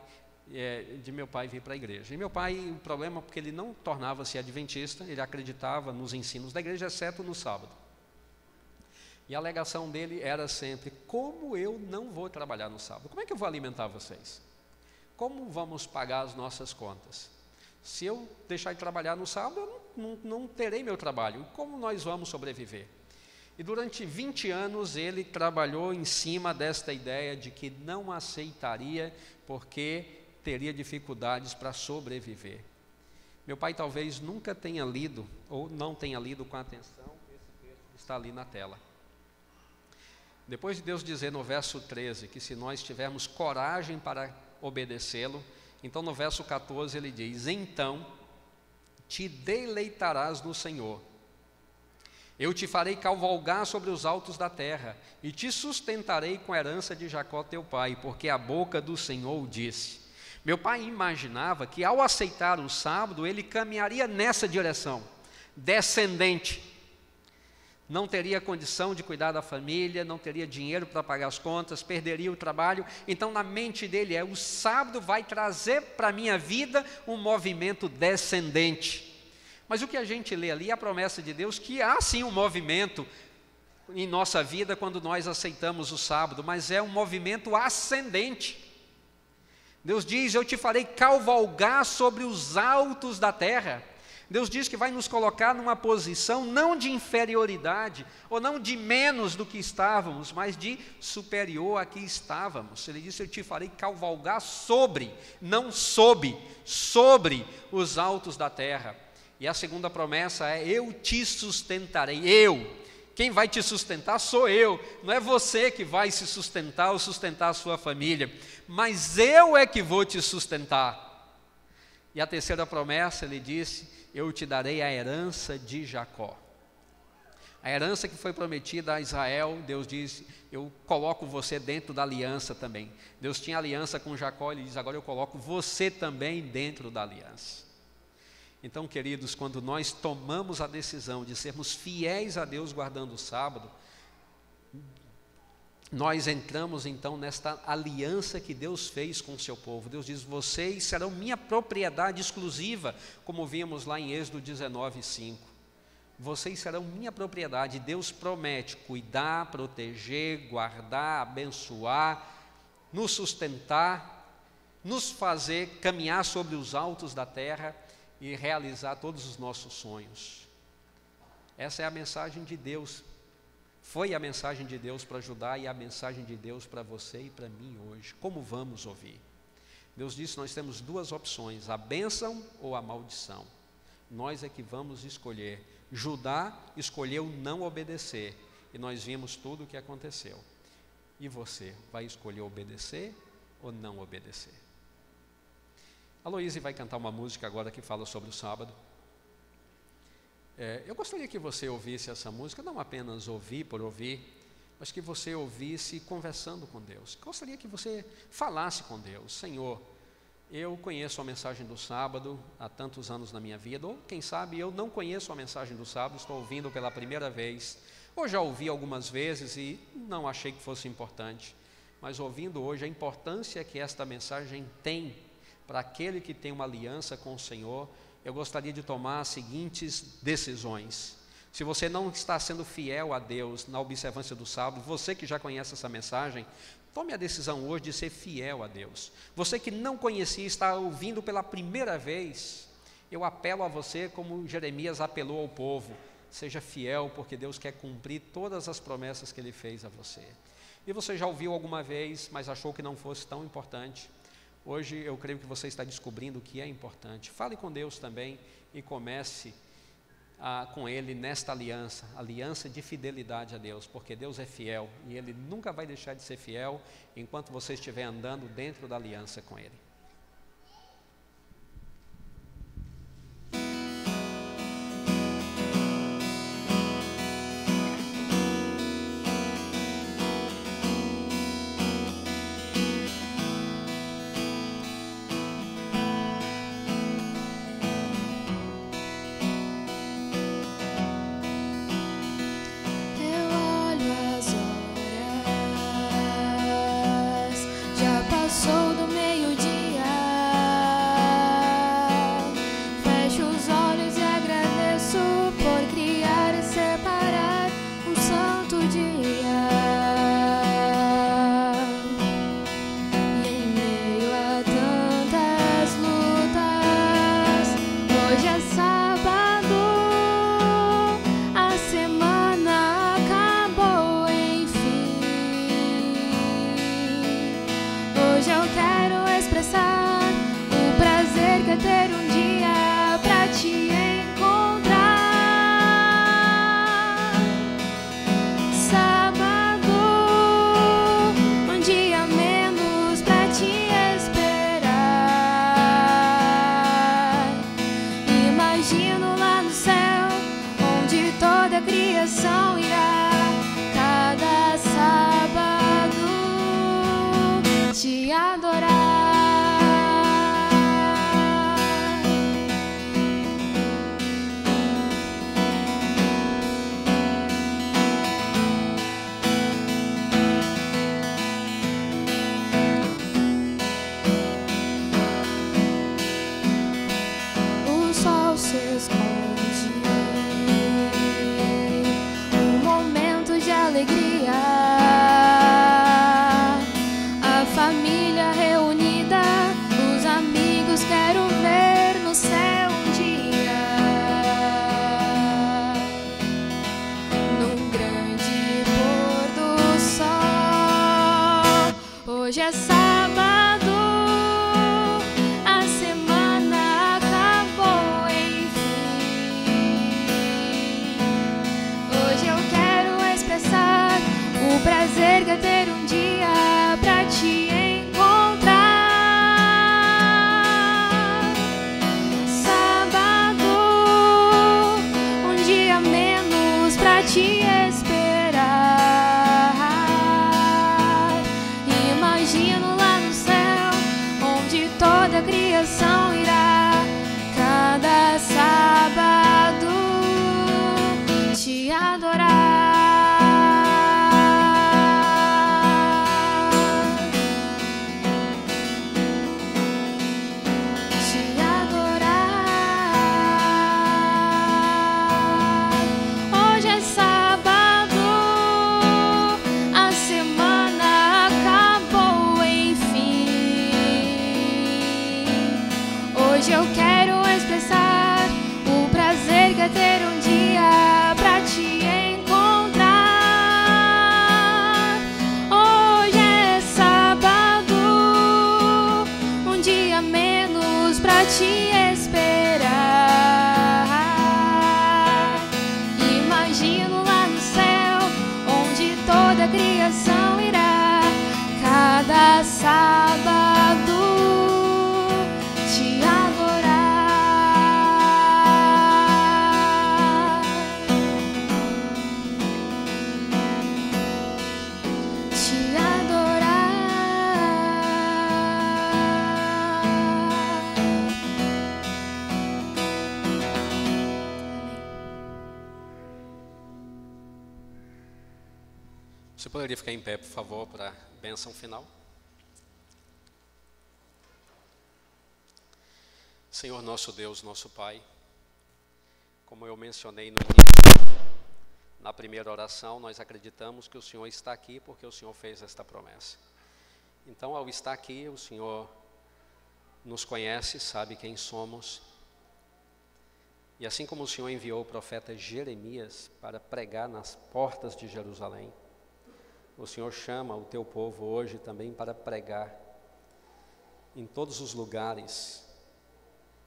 S1: de meu pai vir para a igreja. E meu pai, o problema é porque ele não tornava-se adventista, ele acreditava nos ensinos da igreja, exceto no sábado. E a alegação dele era sempre: como eu não vou trabalhar no sábado? Como é que eu vou alimentar vocês? Como vamos pagar as nossas contas? Se eu deixar de trabalhar no sábado, eu não terei meu trabalho. Como nós vamos sobreviver? E durante 20 anos ele trabalhou em cima desta ideia de que não aceitaria porque teria dificuldades para sobreviver. Meu pai talvez nunca tenha lido, ou não tenha lido com atenção, esse texto que está ali na tela. Depois de Deus dizer no verso 13 que se nós tivermos coragem para obedecê-lo, então no verso 14 ele diz: então te deleitarás no Senhor, eu te farei cavalgar sobre os altos da terra, e te sustentarei com a herança de Jacó teu pai, porque a boca do Senhor o disse. Meu pai imaginava que ao aceitar o sábado, ele caminharia nessa direção, descendente. Não teria condição de cuidar da família, não teria dinheiro para pagar as contas, perderia o trabalho. Então na mente dele o sábado vai trazer para a minha vida um movimento descendente. Mas o que a gente lê ali é a promessa de Deus que há sim um movimento em nossa vida quando nós aceitamos o sábado, mas é um movimento ascendente. Deus diz: eu te farei cavalgar sobre os altos da terra. Deus diz que vai nos colocar numa posição não de inferioridade, ou não de menos do que estávamos, mas de superior a que estávamos. Ele disse: eu te farei cavalgar sobre, não sob, sobre os altos da terra. E a segunda promessa é: eu te sustentarei. Quem vai te sustentar sou eu, não é você que vai se sustentar ou sustentar a sua família, mas eu é que vou te sustentar. E a terceira promessa, ele disse: eu te darei a herança de Jacó. A herança que foi prometida a Israel, Deus disse: eu coloco você dentro da aliança também. Deus tinha aliança com Jacó, ele diz: agora eu coloco você também dentro da aliança. Então, queridos, quando nós tomamos a decisão de sermos fiéis a Deus guardando o sábado, nós entramos então nesta aliança que Deus fez com o seu povo. Deus diz: vocês serão minha propriedade exclusiva, como vimos lá em Êxodo 19:5. Vocês serão minha propriedade. Deus promete cuidar, proteger, guardar, abençoar, nos sustentar, nos fazer caminhar sobre os altos da terra e realizar todos os nossos sonhos. Essa é a mensagem de Deus. Foi a mensagem de Deus para Judá e a mensagem de Deus para você e para mim hoje. Como vamos ouvir? Deus disse: nós temos duas opções, a bênção ou a maldição. Nós é que vamos escolher. Judá escolheu não obedecer, e nós vimos tudo o que aconteceu. E você vai escolher obedecer ou não obedecer? A Luísa vai cantar uma música agora que fala sobre o sábado. Eu gostaria que você ouvisse essa música, não apenas ouvir por ouvir, mas que você ouvisse conversando com Deus. Gostaria que você falasse com Deus: Senhor, eu conheço a mensagem do sábado há tantos anos na minha vida, ou quem sabe eu não conheço a mensagem do sábado, estou ouvindo pela primeira vez, ou já ouvi algumas vezes e não achei que fosse importante, mas ouvindo hoje a importância que esta mensagem tem para aquele que tem uma aliança com o Senhor, eu gostaria de tomar as seguintes decisões. Se você não está sendo fiel a Deus na observância do sábado, você que já conhece essa mensagem, tome a decisão hoje de ser fiel a Deus. Você que não conhecia e está ouvindo pela primeira vez, eu apelo a você como Jeremias apelou ao povo: seja fiel, porque Deus quer cumprir todas as promessas que Ele fez a você. E você já ouviu alguma vez, mas achou que não fosse tão importante. Hoje eu creio que você está descobrindo o que é importante. Fale com Deus também e comece com Ele nesta aliança, aliança de fidelidade a Deus, porque Deus é fiel e Ele nunca vai deixar de ser fiel enquanto você estiver andando dentro da aliança com Ele.
S2: Passou do meio-dia, fecho os olhos e agradeço por criar e separar um santo dia. E em meio a tantas lutas, hoje é sábado, a semana acabou enfim. Hoje eu quero expressar o prazer que é ter um dia pra te encontrar. Sábado, um dia menos pra te esperar. Imagino lá no céu, onde toda a criação irá cada sábado te adorar. O sol se esconde,
S1: Você poderia ficar em pé, por favor, para a bênção final? Senhor nosso Deus, nosso Pai, como eu mencionei no início, na primeira oração, nós acreditamos que o Senhor está aqui porque o Senhor fez esta promessa. Então, ao estar aqui, o Senhor nos conhece, sabe quem somos. E assim como o Senhor enviou o profeta Jeremias para pregar nas portas de Jerusalém, o Senhor chama o teu povo hoje também para pregar em todos os lugares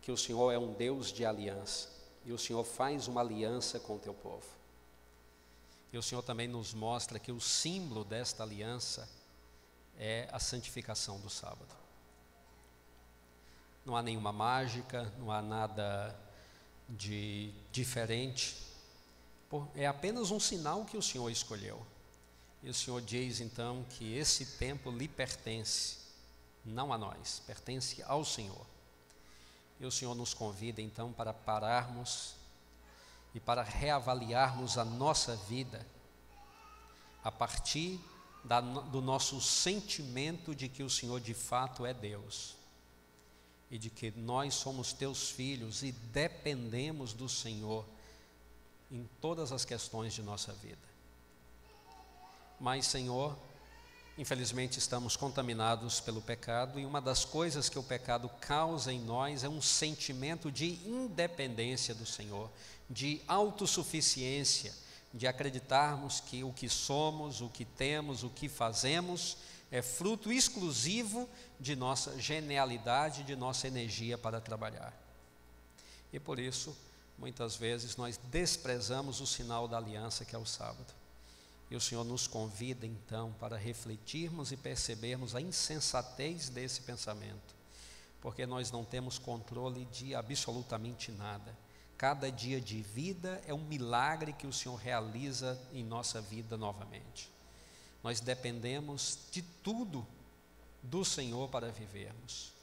S1: que o Senhor é um Deus de aliança e o Senhor faz uma aliança com o teu povo. E o Senhor também nos mostra que o símbolo desta aliança é a santificação do sábado. Não há nenhuma mágica, não há nada de diferente, é apenas um sinal que o Senhor escolheu. E o Senhor diz então que esse tempo lhe pertence, não a nós, pertence ao Senhor. E o Senhor nos convida então para pararmos e para reavaliarmos a nossa vida a partir do nosso sentimento de que o Senhor de fato é Deus e de que nós somos teus filhos e dependemos do Senhor em todas as questões de nossa vida. Mas, Senhor, infelizmente estamos contaminados pelo pecado e uma das coisas que o pecado causa em nós é um sentimento de independência do Senhor, de autossuficiência, de acreditarmos que o que somos, o que temos, o que fazemos é fruto exclusivo de nossa genialidade, de nossa energia para trabalhar. E por isso, muitas vezes nós desprezamos o sinal da aliança que é o sábado. E o Senhor nos convida então para refletirmos e percebermos a insensatez desse pensamento, porque nós não temos controle de absolutamente nada. Cada dia de vida é um milagre que o Senhor realiza em nossa vida novamente. Nós dependemos de tudo do Senhor para vivermos.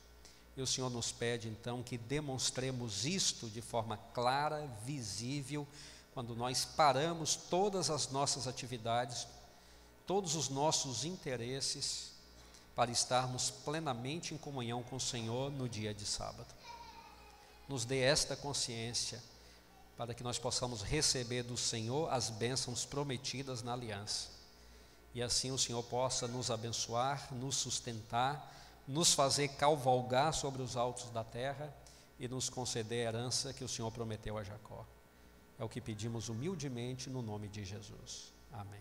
S1: E o Senhor nos pede então que demonstremos isto de forma clara, visível, quando nós paramos todas as nossas atividades, todos os nossos interesses, para estarmos plenamente em comunhão com o Senhor no dia de sábado. Nos dê esta consciência, para que nós possamos receber do Senhor as bênçãos prometidas na aliança. E assim o Senhor possa nos abençoar, nos sustentar, nos fazer cavalgar sobre os altos da terra e nos conceder a herança que o Senhor prometeu a Jacó. É o que pedimos humildemente no nome de Jesus. Amém.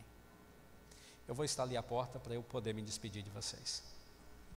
S1: Eu vou estar ali à porta para eu poder me despedir de vocês.